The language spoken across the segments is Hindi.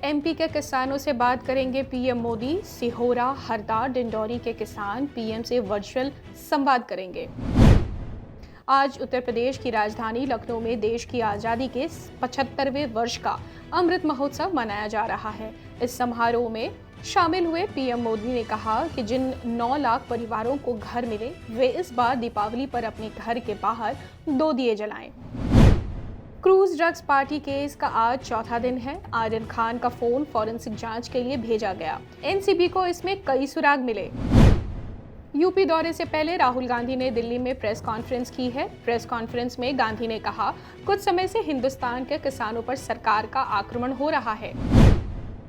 एमपी के किसानों से बात करेंगे पीएम मोदी। सिहोरा, हरदा, डिंडौरी के किसान पीएम से वर्चुअल संवाद करेंगे। आज उत्तर प्रदेश की राजधानी लखनऊ में देश की आज़ादी के 75वें वर्ष का अमृत महोत्सव मनाया जा रहा है। इस समारोह में शामिल हुए पीएम मोदी ने कहा कि जिन 9 लाख परिवारों को घर मिले, वे इस बार दीपावली पर अपने घर के बाहर 2 दिए जलाएं। क्रूज ड्रग्स पार्टी केस का आज चौथा दिन है। आर्यन खान का फोन फॉरेंसिक जांच के लिए भेजा गया। एनसीबी को इसमें कई सुराग मिले। यूपी दौरे से पहले राहुल गांधी ने दिल्ली में प्रेस कॉन्फ्रेंस की है। प्रेस कॉन्फ्रेंस में गांधी ने कहा, कुछ समय से हिंदुस्तान के किसानों पर सरकार का आक्रमण हो रहा है।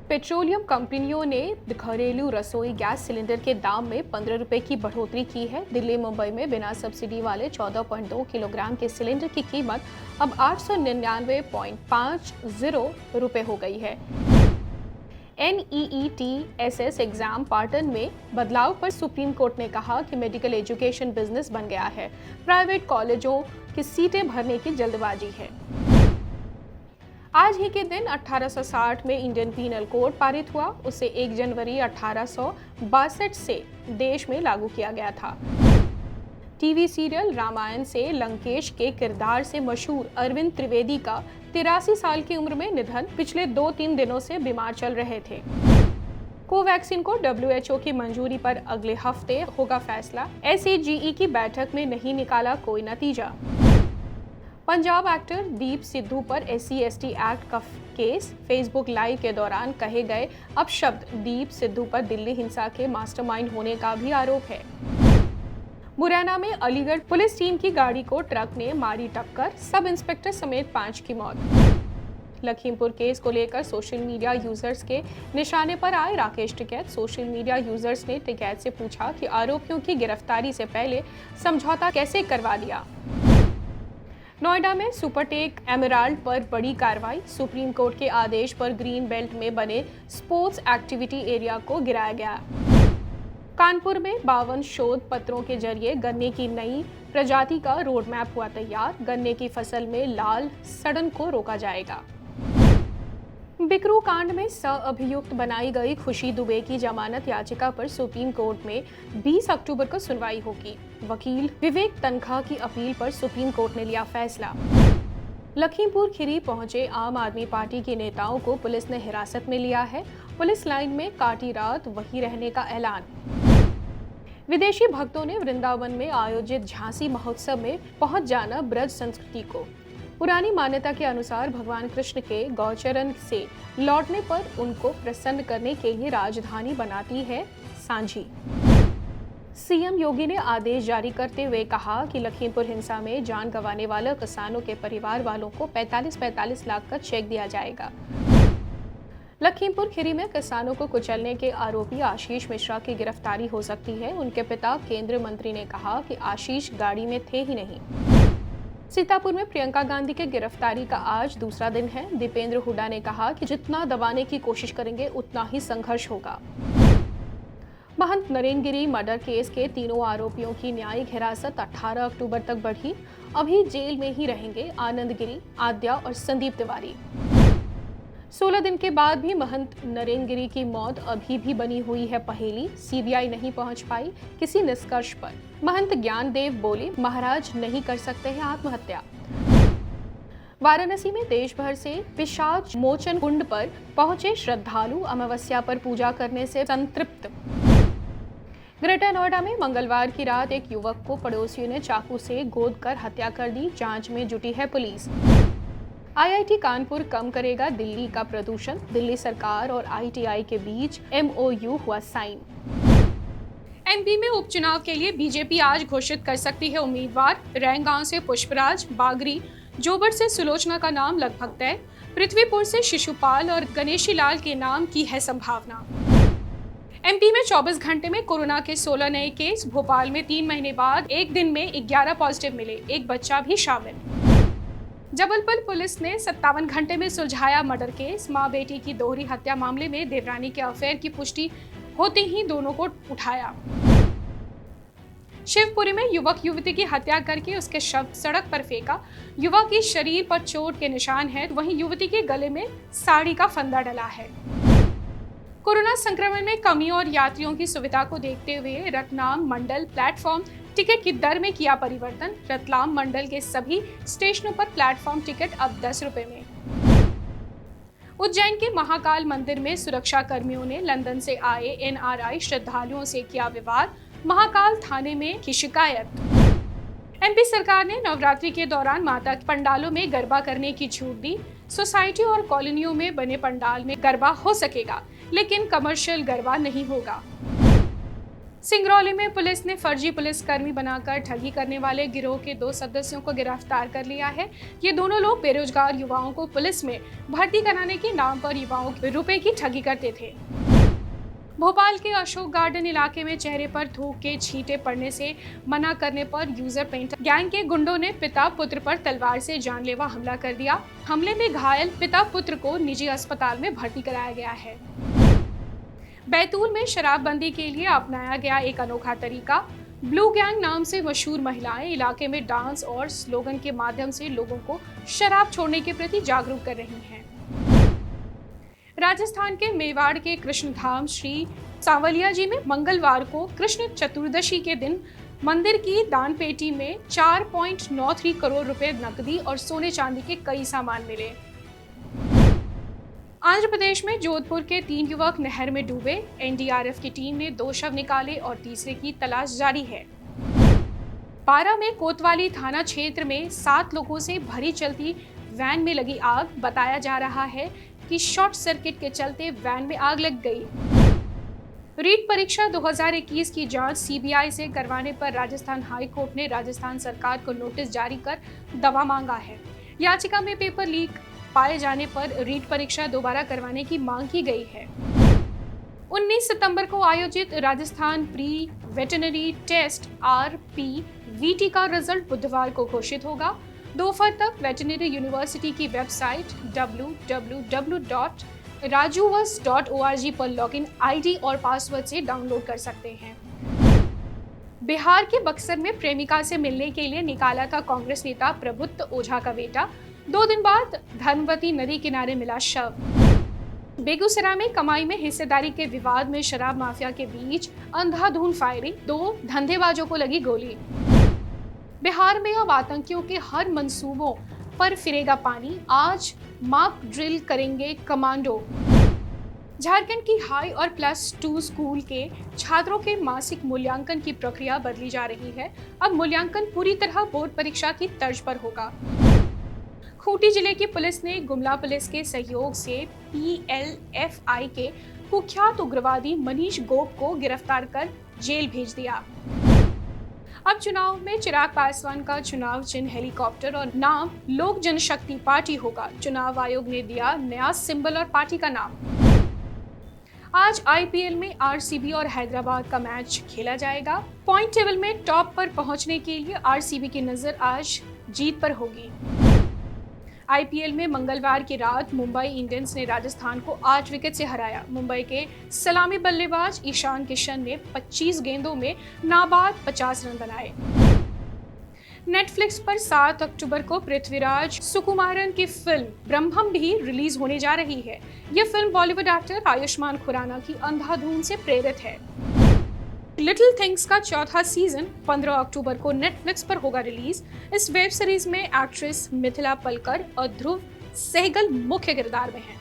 पेट्रोलियम कंपनियों ने घरेलू रसोई गैस सिलेंडर के दाम में 15 रुपए की बढ़ोतरी की है। दिल्ली मुंबई में बिना सब्सिडी वाले 14.2 किलोग्राम के सिलेंडर की कीमत अब 899.50 रुपए हो गई है। NEET-SS एग्जाम पैटर्न में बदलाव पर सुप्रीम कोर्ट ने कहा कि मेडिकल एजुकेशन बिजनेस बन गया है। प्राइवेट कॉलेजों की सीटें भरने की जल्दबाजी है। आज ही के दिन 1860 में इंडियन पीनल कोड पारित हुआ। उसे 1 जनवरी 1862 से देश में लागू किया गया था। टीवी सीरियल रामायण से लंकेश के किरदार से मशहूर अरविंद त्रिवेदी का 83 साल की उम्र में निधन। पिछले 2-3 दिनों से बीमार चल रहे थे। कोवैक्सीन को WHO की मंजूरी पर अगले हफ्ते होगा फैसला। SAGE की बैठक में नहीं निकाला कोई नतीजा। पंजाब एक्टर दीप सिद्धू पर SC/ST एक्ट का केस। फेसबुक लाइव के दौरान कहे गए अपशब्द दीप सिद्धू पर दिल्ली हिंसा के मास्टरमाइंड होने का भी आरोप है। मुरैना में अलीगढ़ पुलिस टीम की गाड़ी को ट्रक ने मारी टक्कर, सब इंस्पेक्टर समेत 5 की मौत। लखीमपुर केस को लेकर सोशल मीडिया यूजर्स के निशाने पर आए Rakesh Tikait. Social media users ने टिकैत से पूछा कि आरोपियों की गिरफ्तारी से पहले समझौता कैसे करवा दिया। नोएडा में सुपरटेक एमराल्ड पर बड़ी कार्रवाई। सुप्रीम कोर्ट के आदेश पर ग्रीन बेल्ट में बने स्पोर्ट्स एक्टिविटी एरिया को गिराया गया। कानपुर में 52 शोध पत्रों के जरिए गन्ने की नई प्रजाति का रोड मैप हुआ तैयार। गन्ने की फसल में लाल सड़न को रोका जाएगा। बिकरू कांड में सअभियुक्त बनाई गई खुशी दुबे की जमानत याचिका पर सुप्रीम कोर्ट में 20 अक्टूबर को सुनवाई होगी। वकील विवेक तनखा की अपील पर सुप्रीम कोर्ट ने लिया फैसला। लखीमपुर खीरी पहुंचे आम आदमी पार्टी के नेताओं को पुलिस ने हिरासत में लिया है। पुलिस लाइन में काटी रात वहीं रहने का ऐलान। विदेशी भक्तों ने वृंदावन में आयोजित झांसी महोत्सव में पहुंच जाना ब्रज संस्कृति को। पुरानी मान्यता के अनुसार भगवान कृष्ण के गौचरण से लौटने पर उनको प्रसन्न करने के लिए राजधानी बनाती है सांझी। सीएम योगी ने आदेश जारी करते हुए कहा कि लखीमपुर हिंसा में जान गंवाने वाले किसानों के परिवार वालों को 45-45 लाख का चेक दिया जाएगा। लखीमपुर खीरी में किसानों को कुचलने के आरोपी आशीष मिश्रा की गिरफ्तारी हो सकती है। उनके पिता केंद्रीय मंत्री ने कहा कि आशीष गाड़ी में थे ही नहीं। सीतापुर में प्रियंका गांधी के गिरफ्तारी का आज दूसरा दिन है। दीपेंद्र हुड्डा ने कहा कि जितना दबाने की कोशिश करेंगे उतना ही संघर्ष होगा। महंत नरेंद्र गिरी मर्डर केस के तीनों आरोपियों की न्यायिक हिरासत 18 अक्टूबर तक बढ़ी। अभी जेल में ही रहेंगे आनंद गिरी, आद्या और संदीप तिवारी। 16 दिन के बाद भी महंत नरेंद्र गिरी की मौत अभी भी बनी हुई है पहेली। सीबीआई नहीं पहुंच पाई किसी निष्कर्ष पर। महंत ज्ञानदेव बोले, महाराज नहीं कर सकते हैं आत्महत्या। वाराणसी में देश भर से पिशाच मोचन कुंड पर पहुंचे श्रद्धालु अमावस्या पर पूजा करने से संतृप्त। ग्रेटर नोएडा में मंगलवार की रात एक युवक को पड़ोसियों ने चाकू से गोद कर हत्या कर दी। जांच में जुटी है पुलिस। IIT कानपुर कम करेगा दिल्ली का प्रदूषण। दिल्ली सरकार और ITI के बीच MOU हुआ साइन। MP में उपचुनाव के लिए बीजेपी आज घोषित कर सकती है उम्मीदवार। रैंगांव से पुष्पराज, बागरी, जोबर से सुलोचना का नाम लगभग तय। पृथ्वीपुर से शिशुपाल और गणेशी लाल के नाम की है संभावना। MP में 24 घंटे में कोरोना के 16 नए केस। भोपाल में 3 महीने बाद एक दिन में 11 पॉजिटिव मिले, एक बच्चा भी शामिल। जबलपुर पुलिस ने 57 घंटे में सुलझाया मर्डर केस। मां बेटी की दोहरी हत्या मामले में देवरानी के अफेयर की पुष्टि होते ही दोनों को उठाया। शिवपुरी में युवक युवती की हत्या करके उसके शव सड़क पर फेंका। युवक के शरीर पर चोट के निशान हैं, वहीं युवती के गले में साड़ी का फंदा डला है। कोरोना संक्रमण में कमी और यात्रियों की सुविधा को देखते हुए रतलाम मंडल प्लेटफॉर्म टिकट की दर में किया परिवर्तन। रतलाम मंडल के सभी स्टेशनों पर प्लेटफॉर्म टिकट अब 10 रुपए में। उज्जैन के महाकाल मंदिर में सुरक्षा कर्मियों ने लंदन से आए NRI श्रद्धालुओं से किया विवाद। महाकाल थाने में की शिकायत। MP सरकार ने नवरात्रि के दौरान माता के पंडालों में गरबा करने की छूट दी। सोसाइटी और कॉलोनियों में बने पंडाल में गरबा हो सकेगा, लेकिन कमर्शियल गरबा नहीं होगा। सिंगरौली में पुलिस ने फर्जी पुलिसकर्मी बनाकर ठगी करने वाले गिरोह के 2 सदस्यों को गिरफ्तार कर लिया है। ये दोनों लोग बेरोजगार युवाओं को पुलिस में भर्ती कराने के नाम पर युवाओं के रुपए की ठगी करते थे। भोपाल के अशोक गार्डन इलाके में चेहरे पर थूक के छींटे पड़ने से मना करने पर यूजर पेंटर गैंग के गुंडों ने पिता पुत्र पर तलवार से जानलेवा हमला कर दिया। हमले में घायल पिता पुत्र को निजी अस्पताल में भर्ती कराया गया है। बैतूल में शराबबंदी के लिए अपनाया गया एक अनोखा तरीका। ब्लू गैंग नाम से मशहूर महिलाएं इलाके में डांस और स्लोगन के माध्यम से लोगों को शराब छोड़ने के प्रति जागरूक कर रही हैं। राजस्थान के मेवाड़ के कृष्णधाम श्री सांवलिया जी में मंगलवार को कृष्ण चतुर्दशी के दिन मंदिर की दान पेटी में 4.93 करोड़ रुपए नकदी और सोने चांदी के कई सामान मिले। आंध्र प्रदेश में जोधपुर के 3 युवक नहर में डूबे। NDRF की टीम ने 2 शव निकाले और तीसरे की तलाश जारी है। पारा में कोतवाली थाना क्षेत्र में 7 लोगों से भरी चलती वैन में लगी आग। बताया जा रहा है कि शॉर्ट सर्किट के चलते वैन में आग लग गई। रीट परीक्षा 2021 की जांच CBI से करवाने पर राजस्थान हाई कोर्ट ने राजस्थान सरकार को नोटिस जारी कर दवा मांगा है। याचिका में पेपर लीक पाए जाने पर रीट परीक्षा दोबारा करवाने की मांग की गई है। 19 सितंबर को आयोजित Rajasthan pre veterinary test RPVT का रिजल्ट बुधवार को घोषित होगा। दोपहर तक वेटरनरी यूनिवर्सिटी की वेबसाइट www.rajuvas.org पर लॉगिन ID और पासवर्ड से डाउनलोड कर सकते हैं। बिहार के बक्सर में प्रेमिका से मिलने के लिए निकाला था कांग्रेस नेता प्रबुद्ध ओझा का बेटा। 2 दिन बाद धर्मवती नदी किनारे मिला शव। बेगूसराय में कमाई में हिस्सेदारी के विवाद में शराब माफिया के बीच अंधाधुंध फायरिंग, 2 धंधेबाजों को लगी गोली। बिहार में अब आतंकियों के हर मंसूबों पर फिरेगा पानी। आज मॉक ड्रिल करेंगे कमांडो। झारखंड की हाई और +2 स्कूल के छात्रों के मासिक मूल्यांकन की प्रक्रिया बदली जा रही है। अब मूल्यांकन पूरी तरह बोर्ड परीक्षा की तर्ज पर होगा। खूंटी जिले की पुलिस ने गुमला पुलिस के सहयोग से PLFI के कुख्यात उग्रवादी मनीष गोप को गिरफ्तार कर जेल भेज दिया। अब चुनाव में चिराग पासवान का चुनाव चिन्ह हेलीकॉप्टर और नाम लोक जनशक्ति पार्टी होगा। चुनाव आयोग ने दिया नया सिंबल और पार्टी का नाम। आज IPL में RCB और हैदराबाद का मैच खेला जाएगा। पॉइंट टेबल में टॉप पर पहुंचने के लिए RCB की नजर आज जीत पर होगी। IPL में मंगलवार की रात मुंबई इंडियंस ने राजस्थान को 8 विकेट से हराया। मुंबई के सलामी बल्लेबाज ईशान किशन ने 25 गेंदों में नाबाद 50 रन बनाए। नेटफ्लिक्स पर 7 अक्टूबर को पृथ्वीराज सुकुमारन की फिल्म ब्रह्मम भी रिलीज होने जा रही है। यह फिल्म बॉलीवुड एक्टर आयुष्मान खुराना की अंधाधुन से प्रेरित है। लिटिल थिंग्स का 4था सीजन 15 अक्टूबर को नेटफ्लिक्स पर होगा रिलीज। इस वेब सीरीज में एक्ट्रेस मिथिला पलकर और ध्रुव सहगल मुख्य किरदार में हैं।